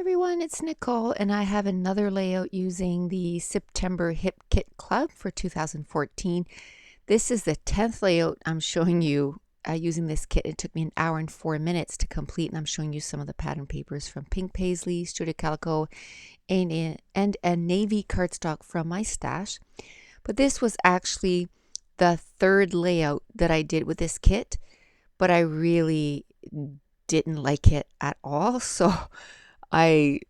everyone, it's Nicole, and I have another layout using the September Hip Kit Club for 2014. This is the 10th layout I'm showing you using this kit. It took me an hour and 4 minutes to complete, and I'm showing you some of the pattern papers from Pink Paisley, Studio Calico, and a navy cardstock from my stash. But this was actually the third layout that I did with this kit, but I really didn't like it at all, so I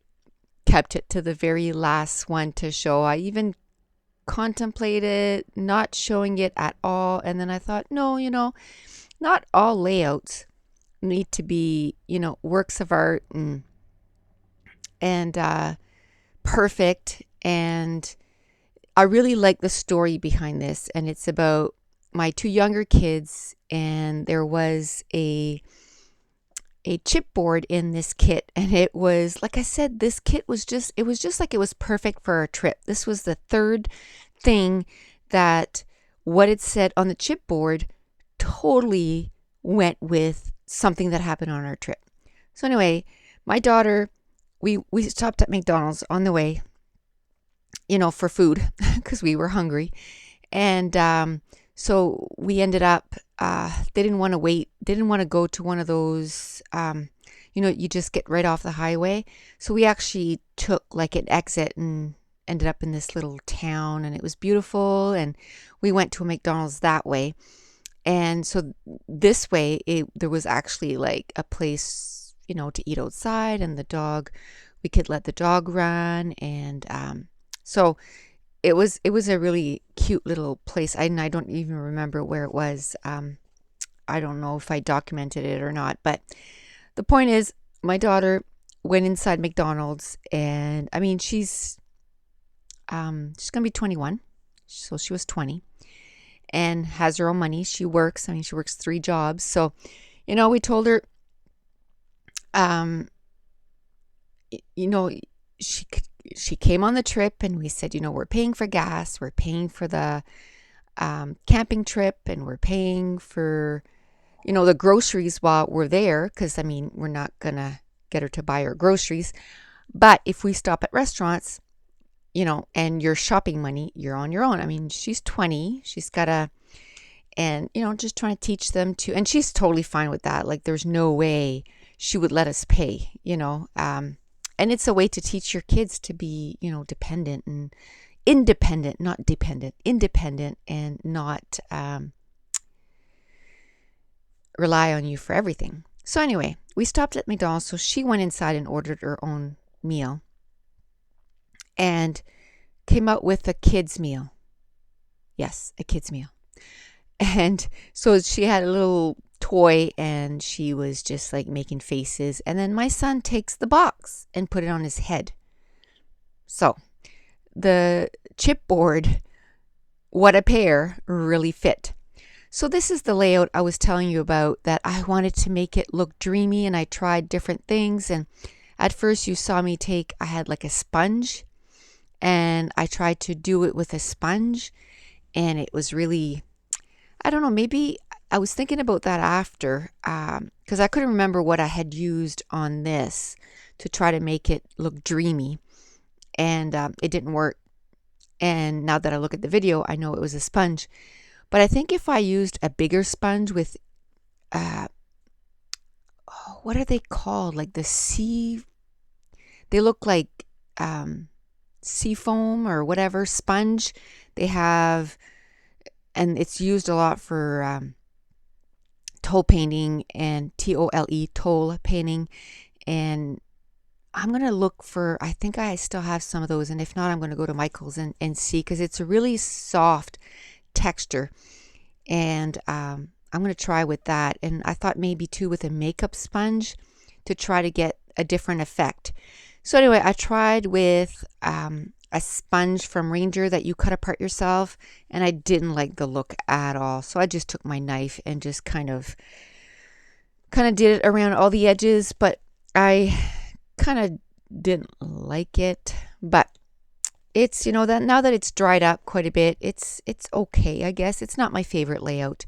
kept it to the very last one to show. I even contemplated not showing it at all, and then I thought, no, not all layouts need to be, works of art and perfect. And I really like the story behind this, and it's about my two younger kids, and there was a chipboard in this kit, and it was, like I said, this kit was just like it was perfect for our trip. This was the third thing that what it said on the chipboard totally went with something that happened on our trip. So anyway, my daughter, we stopped at McDonald's on the way, for food because we were hungry, and so we ended up, they didn't want to wait, didn't want to go to one of those, you just get right off the highway. So we actually took like an exit and ended up in this little town, and it was beautiful, and we went to a McDonald's that way. And so this way, there was actually like a place, to eat outside, and we could let the dog run, and so it was a really cute little place. I don't even remember where it was. I don't know if I documented it or not, but the point is, my daughter went inside McDonald's, and I mean, she's gonna be 21, so she was 20, and has her own money. She works. I mean, she works 3 jobs. So, we told her, she came on the trip, and we said, we're paying for gas, we're paying for the camping trip, and we're paying for, the groceries while we're there, because, I mean, we're not going to get her to buy her groceries. But if we stop at restaurants, and your shopping money, you're on your own. I mean, she's 20, she's got and, just trying to teach them to, and she's totally fine with that. Like, there's no way she would let us pay, and it's a way to teach your kids to be, dependent and independent, not dependent, independent, and not rely on you for everything. So anyway, we stopped at McDonald's, so she went inside and ordered her own meal and came out with a kid's meal. Yes, a kid's meal. And so she had a little toy, and she was just like making faces, and then my son takes the box and put it on his head. So the chipboard, what a pair, really fit. So this is the layout I was telling you about, that I wanted to make it look dreamy, and I tried different things. And at first you saw me I had like a sponge, and I tried to do it with a sponge, and it was really, I don't know, maybe I was thinking about that after, because I couldn't remember what I had used on this to try to make it look dreamy, and it didn't work. And now that I look at the video, I know it was a sponge. But I think if I used a bigger sponge with, what are they called? Like they look like sea foam or whatever sponge they have, and it's used a lot for toll painting, and TOLE, toll painting. And I'm going to look for, I think I still have some of those, and if not, I'm going to go to Michael's and see, because it's a really soft texture, and I'm going to try with that. And I thought maybe too with a makeup sponge to try to get a different effect. So anyway, I tried with a sponge from Ranger that you cut apart yourself, and I didn't like the look at all. So I just took my knife and just kind of did it around all the edges, but I kind of didn't like it. But it's, that now that it's dried up quite a bit, it's okay, I guess. It's not my favorite layout,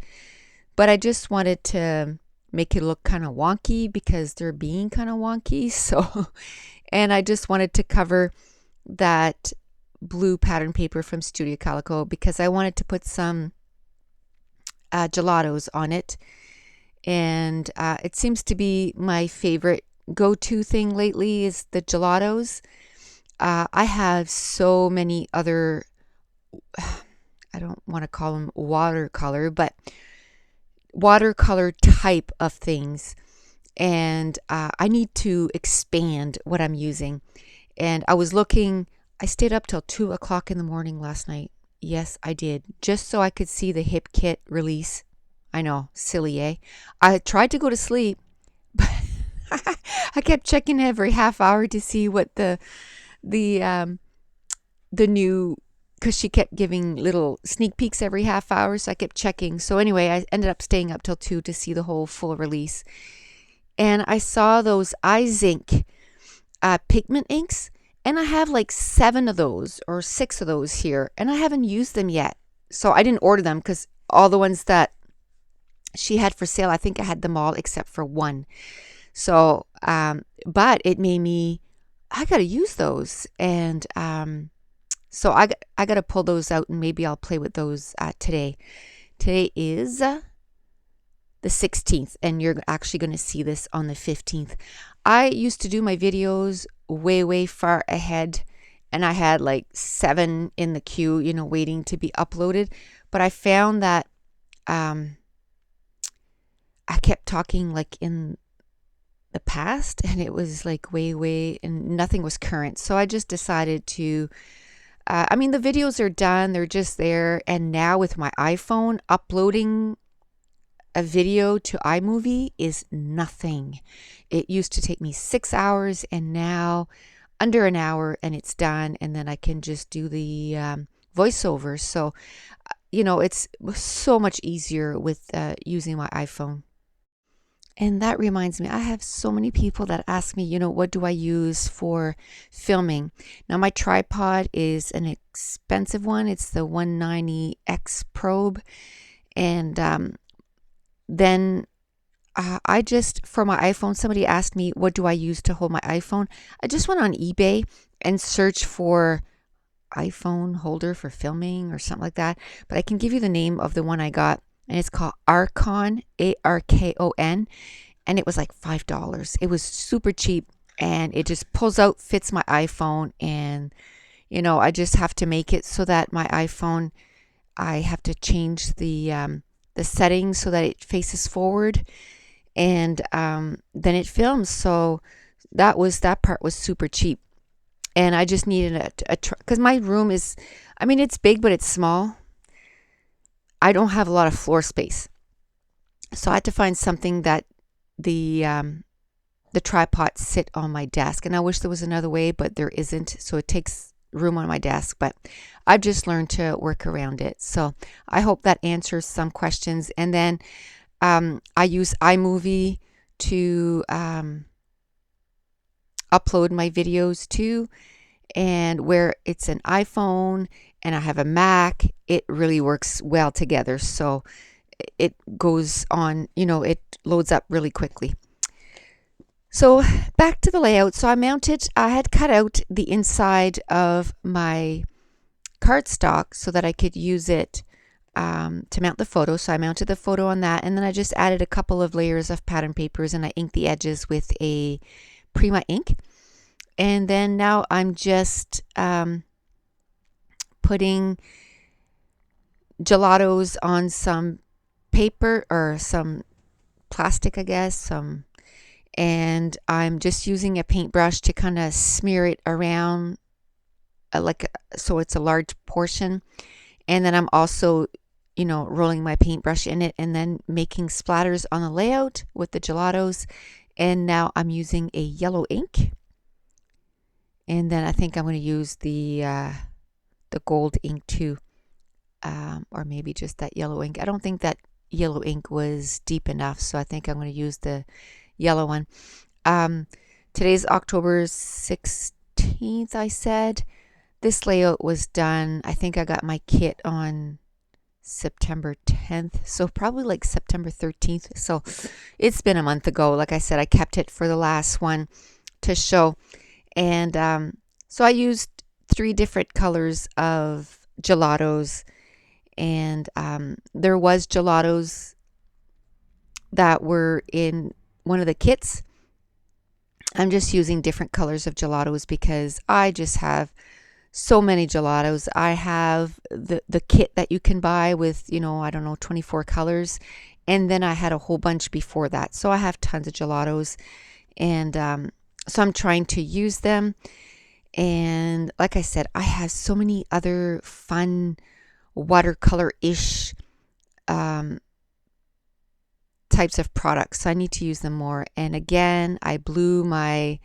but I just wanted to make it look kind of wonky because they're being kind of wonky. So And I just wanted to cover that blue pattern paper from Studio Calico because I wanted to put some gelatos on it. And it seems to be my favorite go-to thing lately is the gelatos. I have so many other, I don't want to call them watercolor, but watercolor type of things. And I need to expand what I'm using. And I stayed up till 2 o'clock in the morning last night. Yes, I did. Just so I could see the hip kit release. I know, silly, eh? I tried to go to sleep, but I kept checking every half hour to see what the new, because she kept giving little sneak peeks every half hour, so I kept checking. So anyway, I ended up staying up till 2 to see the whole full release. And I saw those iZinc pigment inks, and I have like 7 of those or 6 of those here, and I haven't used them yet. So I didn't order them because all the ones that she had for sale, I think I had them all except for one. So, but it made me, I got to use those. And so I got to pull those out, and maybe I'll play with those today. Today is the 16th, and you're actually going to see this on the 15th. I used to do my videos way far ahead, and I had like 7 in the queue, waiting to be uploaded. But I found that I kept talking like in the past, and it was like way, and nothing was current. So I just decided to, the videos are done, they're just there. And now with my iPhone, uploading a video to iMovie is nothing. It used to take me 6 hours, and now under an hour, and it's done. And then I can just do the voiceover. So, it's so much easier with using my iPhone. And that reminds me, I have so many people that ask me, what do I use for filming? Now, my tripod is an expensive one. It's the 190X probe. And then I just, for my iPhone, somebody asked me, what do I use to hold my iPhone? I just went on eBay and searched for iPhone holder for filming or something like that. But I can give you the name of the one I got. And it's called Arkon, Arkon, and it was like $5. It was super cheap, and it just pulls out, fits my iPhone, and I just have to make it so that my iPhone, I have to change the settings so that it faces forward, and then it films. So that part was super cheap, and I just needed because my room is, it's big, but it's small. I don't have a lot of floor space. So I had to find something that the tripod sit on my desk. And I wish there was another way, but there isn't. So it takes room on my desk. But I've just learned to work around it. So I hope that answers some questions. And then I use iMovie to upload my videos too. And where it's an iPhone and I have a Mac, it really works well together. So it goes on, it loads up really quickly. So back to the layout. So I had cut out the inside of my cardstock so that I could use it to mount the photo. So I mounted the photo on that, and then I just added a couple of layers of pattern papers, and I inked the edges with a Prima ink. And then now I'm just putting gelatos on some paper or some plastic, I guess, and I'm just using a paintbrush to kind of smear it around so it's a large portion. And then I'm also, rolling my paintbrush in it and then making splatters on the layout with the gelatos. And now I'm using a yellow ink. And then I think I'm going to use the gold ink too, or maybe just that yellow ink. I don't think that yellow ink was deep enough, so I think I'm going to use the yellow one. Today's October 16th, I said. This layout was done. I think I got my kit on September 10th, so probably like September 13th. So it's been a month ago. Like I said, I kept it for the last one to show. And so I used 3 different colors of gelatos, and there was gelatos that were in one of the kits. I'm just using different colors of gelatos because I just have so many gelatos. I have the kit that you can buy with, I don't know, 24 colors. And then I had a whole bunch before that. So I have tons of gelatos. And so I'm trying to use them. And like I said, I have so many other fun watercolor-ish types of products. So I need to use them more. And again, I blew my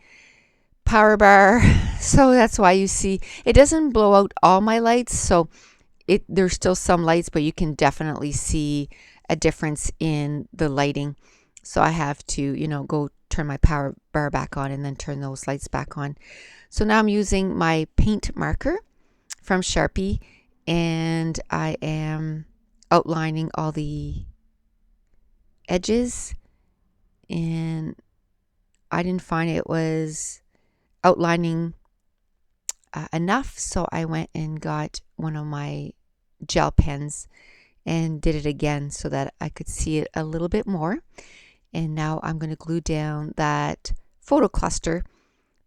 power bar. So that's why you see it doesn't blow out all my lights. So there's still some lights, but you can definitely see a difference in the lighting. So I have to, go turn my power bar back on and then turn those lights back on. So now I'm using my paint marker from Sharpie, and I am outlining all the edges, and I didn't find it was outlining enough, so I went and got one of my gel pens and did it again so that I could see it a little bit more. And now I'm going to glue down that photo cluster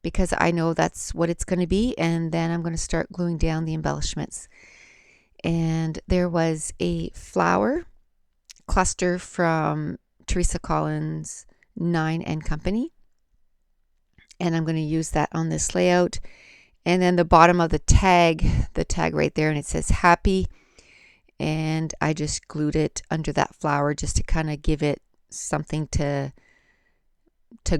because I know that's what it's going to be, and then I'm going to start gluing down the embellishments. And there was a flower cluster from Teresa Collins 9 and Company, and I'm going to use that on this layout. And then the bottom of the tag right there, and it says happy, and I just glued it under that flower just to kind of give it something to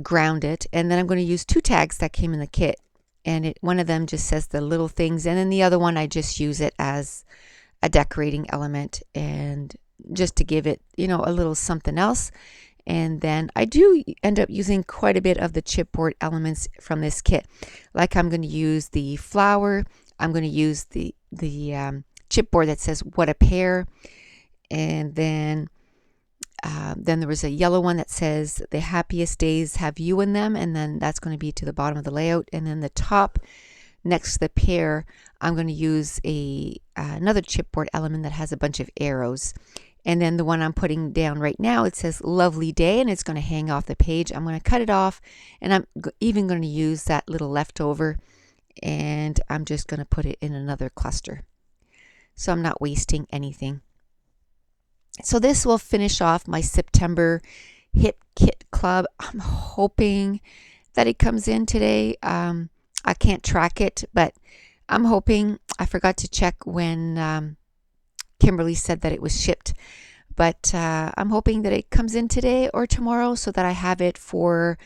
ground it. And then I'm going to use 2 tags that came in the kit, and one of them just says the little things, and then the other one I just use it as a decorating element and just to give it, a little something else. And then I do end up using quite a bit of the chipboard elements from this kit. Like I'm going to use the flower. I'm going to use the chipboard that says "What a Pair," and then there was a yellow one that says "The happiest days have you in them," and then that's going to be to the bottom of the layout. And then the top next to the pair, I'm going to use another chipboard element that has a bunch of arrows. And then the one I'm putting down right now, it says "Lovely Day," and it's going to hang off the page. I'm going to cut it off, and I'm even going to use that little leftover, and I'm just going to put it in another cluster. So I'm not wasting anything. So this will finish off my September Hip Kit Club. I'm hoping that it comes in today. I can't track it, but I'm hoping. I forgot to check when Kimberly said that it was shipped, but I'm hoping that it comes in today or tomorrow so that I have it for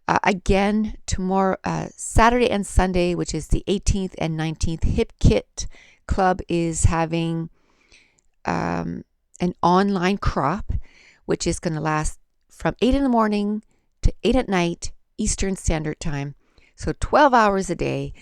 again tomorrow, Saturday and Sunday, which is the 18th and 19th. Hip Kit Club is having an online crop, which is going to last from 8 in the morning to 8 at night Eastern Standard Time, so 12 hours a day.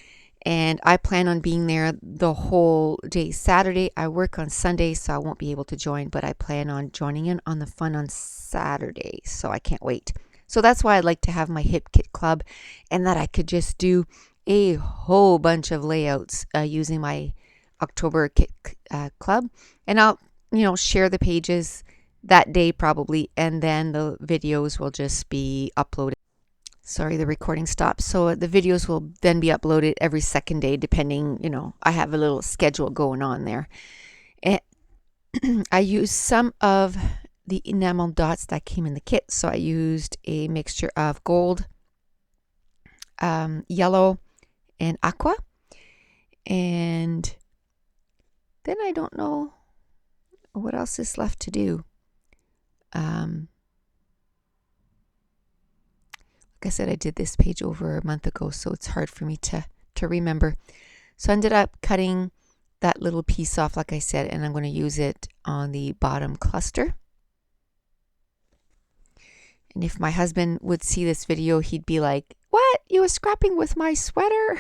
And I plan on being there the whole day. Saturday, I work on Sunday, so I won't be able to join, but I plan on joining in on the fun on Saturday, so I can't wait. So that's why I'd like to have my Hip Kit Club, and that I could just do a whole bunch of layouts using my October Kit Club. And I'll, share the pages that day probably, and then the videos will just be uploaded. Sorry, the recording stopped. So the videos will then be uploaded every second day, depending, I have a little schedule going on there. And I used some of the enamel dots that came in the kit. So I used a mixture of gold, yellow, and aqua. And then I don't know what else is left to do. Like I said, I did this page over a month ago, so it's hard for me to remember. So I ended up cutting that little piece off, like I said, and I'm going to use it on the bottom cluster. And if my husband would see this video, he'd be like, "What? You were scrapping with my sweater?"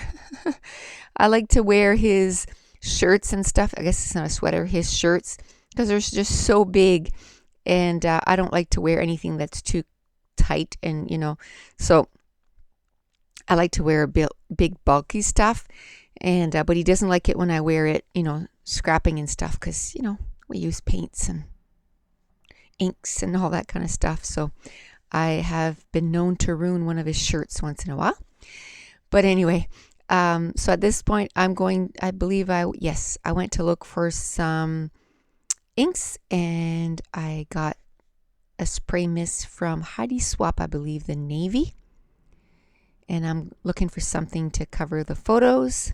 I like to wear his shirts and stuff. I guess it's not a sweater, his shirts, because they're just so big. And I don't like to wear anything that's too tight, and so I like to wear big bulky stuff, and but he doesn't like it when I wear it, scrapping and stuff, because we use paints and inks and all that kind of stuff. So I have been known to ruin one of his shirts once in a while. But anyway, so at this point, I went to look for some inks, and I got a spray mist from Heidi Swap, I believe, the navy. And I'm looking for something to cover the photos.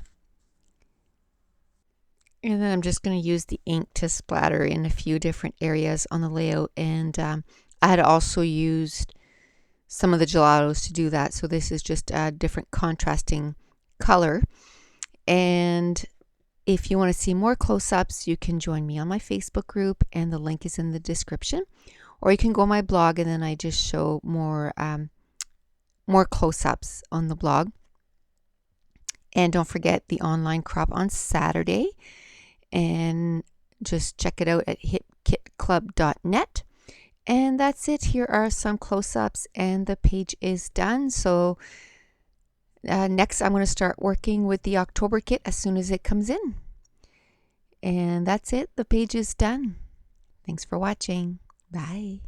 And then I'm just going to use the ink to splatter in a few different areas on the layout. And I had also used some of the gelatos to do that. So this is just a different contrasting color. And if you want to see more close-ups, you can join me on my Facebook group, and the link is in the description. Or you can go on my blog, and then I just show more close-ups on the blog. And don't forget the online crop on Saturday. And just check it out at hitkitclub.net. And that's it. Here are some close-ups, and the page is done. So next I'm going to start working with the October kit as soon as it comes in. And that's it. The page is done. Thanks for watching. Bye.